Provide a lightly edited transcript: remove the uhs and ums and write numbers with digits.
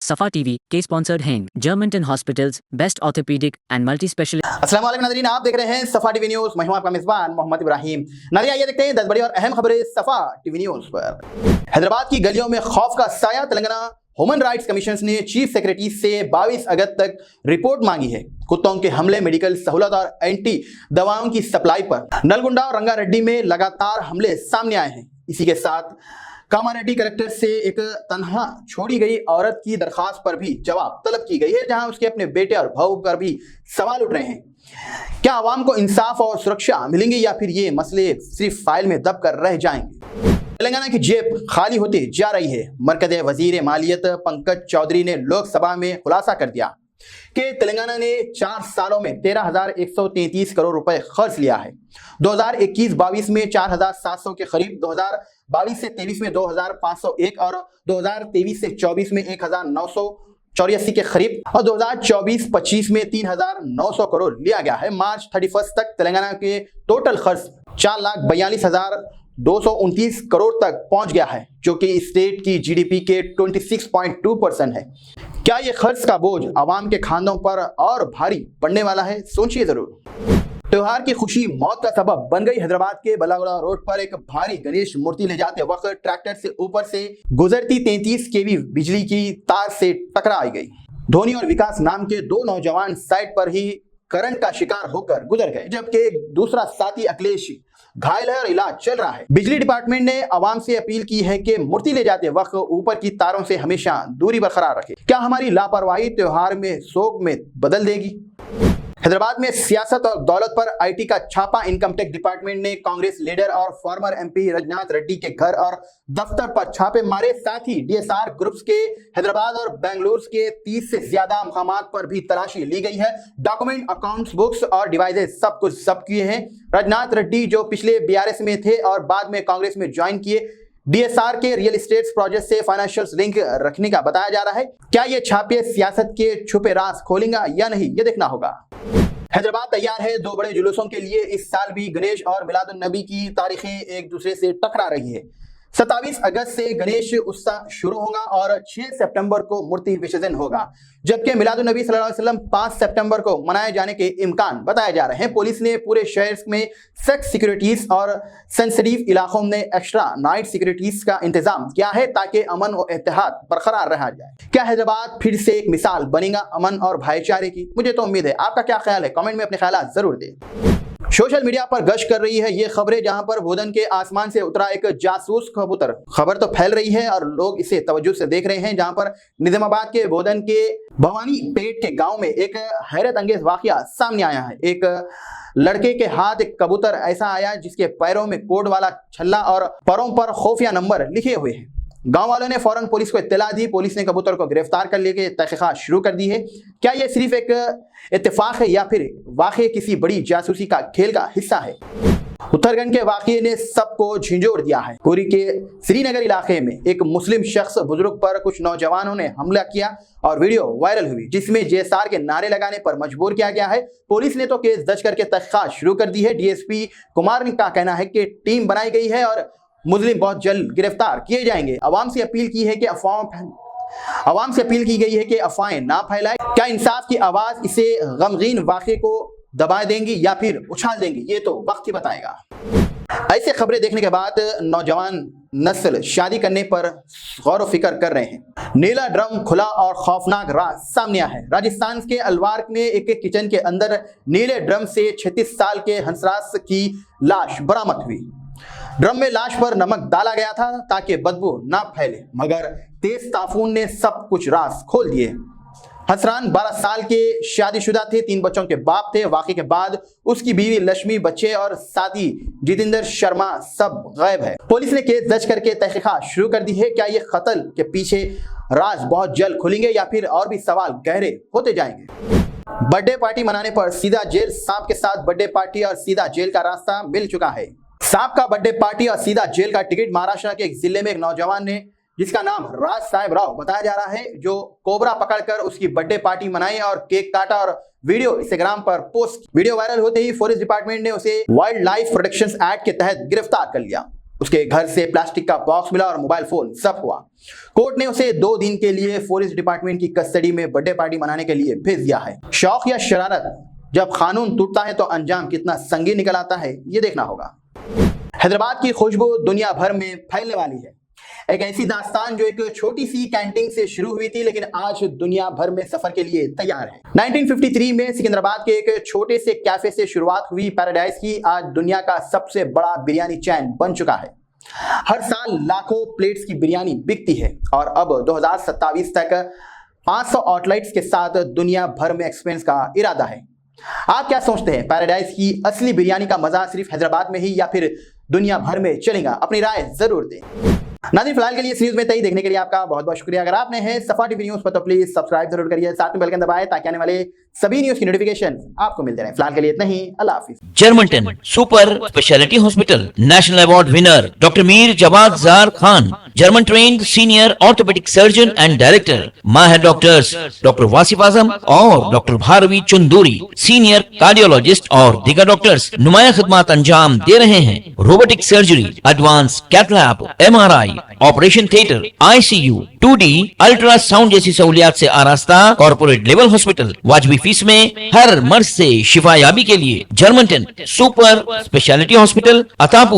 सफा टीवी के स्पॉन्सर्ड हैं Germanton hospitals, best orthopaedic and multi specialist. अस्सलाम वालेकुम नाज़रीन, आप देख रहे हैं सफा टीवी न्यूज़। मैं हूं आपका मेज़बान मोहम्मद इब्राहिम। नाज़रीन आइए देखते हैं 10 बड़ी और अहम खबरें सफा टीवी न्यूज़ पर। हैदराबाद की गलियों में खौफ का साया। तेलंगाना ह्यूमन राइट्स कमीशन ने चीफ सेक्रेटरी से 22 अगस्त तक रिपोर्ट मांगी है। कुत्तों के हमले, मेडिकल सहूलत और एंटी दवाओं की सप्लाई पर नलगुंडा और रंगारेड्डी में लगातार हमले सामने आए हैं। इसी के साथ कामारेड्डी कलेक्टर से एक तन्हा छोड़ी गई औरत की दरखास्त पर भी जवाब तलब की गई है, जहां उसके अपने बेटे और भाऊ पर भी सवाल उठ रहे हैं। क्या आवाम को इंसाफ और सुरक्षा मिलेंगी या फिर ये मसले सिर्फ फाइल में दब कर रह जाएंगे? तेलंगाना की जेब खाली होती जा रही है। मरकज़ी वजीर मालियत पंकज चौधरी ने लोकसभा में खुलासा कर दिया कि तेलंगाना ने 4 सालों में 13,133 करोड़ रुपए खर्च लिया है। 2021-22 में 4,700 के करीब, 2022 से 23 में 2,501 और 2023 से 24 में 1,984 के करीब और 2024-25 में 3,900 करोड़ लिया गया है। मार्च 31 तक तेलंगाना के टोटल खर्च 4,42,229 करोड़ तक पहुंच गया है, जो कि स्टेट की जीडीपी के 26.2% है। क्या ये खर्च का बोझ आवाम के खानों पर और भारी पड़ने वाला है? सोचिए जरूर। त्योहार की खुशी मौत का सबब बन गई। हैदराबाद के बलागुड़ा रोड पर एक भारी गणेश मूर्ति ले जाते वक्त ट्रैक्टर से ऊपर से गुजरती 33 केवी बिजली की तार से टकरा गई। धोनी और विकास नाम के 2 नौजवान साइड पर ही करंट का शिकार होकर गुजर गए, जबकि एक दूसरा साथी अखिलेश घायल है और इलाज चल रहा है। बिजली डिपार्टमेंट ने आवाम से अपील की है कि मूर्ति ले जाते वक्त ऊपर की तारों से हमेशा दूरी बरकरार रखें। क्या हमारी लापरवाही त्योहार में शोक में बदल देगी? हैदराबाद में सियासत और दौलत पर आईटी का छापा। इनकम टैक्स डिपार्टमेंट ने कांग्रेस लीडर और फॉर्मर एमपी रजनाथ रेड्डी के घर और दफ्तर पर छापे मारे। साथ ही डीएसआर ग्रुप्स के हैदराबाद और बेंगलुरु के 30 से ज्यादा मकामात पर भी तलाशी ली गई है। डॉक्यूमेंट, अकाउंट्स, बुक्स और डिवाइसेस सब कुछ जब्त किए हैं। रजनाथ रेड्डी, जो पिछले बीआरएस में थे और बाद में कांग्रेस में ज्वाइन किए, डीएसआर के रियल एस्टेट प्रोजेक्ट से फाइनेंशियल लिंक रखने का बताया जा रहा है। क्या ये छापे सियासत के छुपे राज खोलेंगे या नहीं, ये देखना होगा। हैदराबाद तैयार है 2 बड़े जुलूसों के लिए। इस साल भी गणेश और मिलादुन नबी की तारीखें एक दूसरे से टकरा रही है। 27 अगस्त से गणेश उत्सव शुरू होगा और 6 सितंबर को मूर्ति विसर्जन होगा, जबकि मिलादुन नबी सल्लल्लाहु अलैहि वसल्लम 5 सितंबर को मनाए जाने के इम्कान बताए जा रहे हैं। पुलिस ने पूरे शहर में सख्त सिक्योरिटीज और सेंसिटिव इलाकों में एक्स्ट्रा नाइट सिक्योरिटीज का इंतजाम किया है, ताकि अमन और एहतियात बरकरार रहा जाए। क्या हैदराबाद फिर से एक मिसाल बनेगा अमन और भाईचारे की? मुझे तो उम्मीद है। आपका क्या ख्याल है? कमेंट में अपने ख्याल जरूर दें। सोशल मीडिया पर गश्त कर रही है ये खबरें, जहां पर भोदन के आसमान से उतरा एक जासूस कबूतर। खबर तो फैल रही है और लोग इसे तवज्जो से देख रहे हैं, जहां पर निजामाबाद के भोदन के भवानी पेट के गांव में एक हैरत अंगेज वाकया सामने आया है। एक लड़के के हाथ एक कबूतर ऐसा आया जिसके पैरों में कोड वाला छल्ला और परों पर खुफिया नंबर लिखे हुए हैं। गांव वालों ने फौरन पुलिस को इत्तला दी। पुलिस ने कबूतर को गिरफ्तार कर लेके तहकीकात शुरू कर दी है। क्या यह सिर्फ एक इत्तेफाक है या फिर वाकई किसी बड़ी जासूसी का खेल का हिस्सा है? उत्तराखंड के वाकये ने सबको झिंझोड़ दिया है। पुरी के श्रीनगर इलाके में एक मुस्लिम शख्स बुजुर्ग पर कुछ नौजवानों ने हमला किया और वीडियो वायरल हुई, जिसमें जेएसआर के नारे लगाने पर मजबूर किया गया है। पुलिस ने तो केस दर्ज करके तहकीकात शुरू कर दी है। डीएसपी कुमार का कहना है कि टीम बनाई गई है और मुजरिम बहुत जल्द गिरफ्तार किए जाएंगे। आवाम से अपील की गई है कि अफवाहें ना फैलाएं। क्या इंसाफ की आवाज इसे गमगीन वाक़े को दबा देंगी या फिर उछाल देंगी, ये तो वक्त ही बताएगा। ऐसे खबरें देखने के बाद नौजवान नस्ल शादी करने पर गौर व फिक्र कर रहे हैं। नीला ड्रम खुला और खौफनाक राज सामने आया है। राजस्थान के अलवार में एक किचन के अंदर नीले ड्रम से 36 साल के हंसराज की लाश बरामद हुई। ड्रम में लाश पर नमक डाला गया था ताकि बदबू ना फैले, मगर तेज ताफून ने सब कुछ राज खोल दिए। हंसरान 12 साल के शादीशुदा थे, 3 बच्चों के बाप थे। वाकई के बाद उसकी बीवी लक्ष्मी, बच्चे और साथी जितेंद्र शर्मा सब गायब है। पुलिस ने केस दर्ज करके तहकीकात शुरू कर दी है। क्या ये कत्ल के पीछे राज बहुत जल्द खुलेंगे या फिर और भी सवाल गहरे होते जाएंगे? बर्थडे पार्टी मनाने पर सीधा जेल। सांप के साथ बर्थडे पार्टी और सीधा जेल का रास्ता मिल चुका है। सांप का बर्थडे पार्टी और सीधा जेल का टिकट महाराष्ट्र के एक जिले में एक नौजवान ने, जिसका नाम राज साहेब राव बताया जा रहा है, जो कोबरा पकड़कर उसकी बर्थडे पार्टी मनाई और केक काटा और वीडियो इंस्टाग्राम पर पोस्ट। वीडियो वायरल होते ही फॉरेस्ट डिपार्टमेंट ने उसे वाइल्ड लाइफ प्रोटेक्शन एक्ट के तहत गिरफ्तार कर लिया। उसके घर से प्लास्टिक का बॉक्स मिला और मोबाइल फोन सब हुआ। कोर्ट ने उसे 2 दिन के लिए फॉरेस्ट डिपार्टमेंट की कस्टडी में बर्थडे पार्टी मनाने के लिए भेज दिया है। शौक या शरारत, जब कानून टूटता है तो अंजाम कितना संगीन निकल आता है, ये देखना होगा। हैदराबाद की खुशबू दुनिया भर में फैलने वाली है। एक ऐसी दास्तान जो एक छोटी सी कैंटीन से शुरू हुई थी, लेकिन आज दुनिया भर में सफर के लिए तैयार है। 1953 में सिकंदराबाद के एक छोटे से कैफे से शुरुआत हुई पैराडाइज की आज दुनिया का सबसे बड़ा बिरयानी चैन बन चुका है। हर साल लाखों प्लेट्स की बिरयानी बिकती है और अब 2027 तक 500 आउटलेट्स के साथ दुनिया भर में एक्सपेंस का इरादा है। आप क्या सोचते हैं, पैराडाइज की असली बिरयानी का मजा सिर्फ हैदराबाद में ही या फिर दुनिया भर में चलेगा? अपनी राय जरूर दें। नाज़रीन, फिलहाल के लिए इस न्यूज में तय देखने के लिए आपका बहुत बहुत शुक्रिया। अगर आपने हैं सफा टीवी न्यूज पर तो प्लीज सब्सक्राइब जरूर करिए, साथ में बेल आइकन दबाएं ताकि आने वाले सभी न्यूज की नोटिफिकेशन आपको मिलते रहे। फिलहाल के लिए इतना ही, अल्लाह हाफिज। Germanten super speciality hospital, national award winner doctor Mir Jawad Zar Khan, German trained senior orthopaedic surgeon and director, माहिर डॉक्टर्स डॉक्टर वासिफ आजम और doctor Bharavi Chunduri, senior cardiologist और दीगर डॉक्टर्स नुमाया खिदमत अंजाम दे रहे हैं। Robotic surgery, advance cath lab, MRI, operation theatre, ICU, 2D ultrasound जैसी सहूलियात से आरास्ता कॉर्पोरेट लेवल हॉस्पिटल, वाजबी फीस में हर मर्ज से शिफायाबी के लिए Germanton super speciality hospital, Attapur.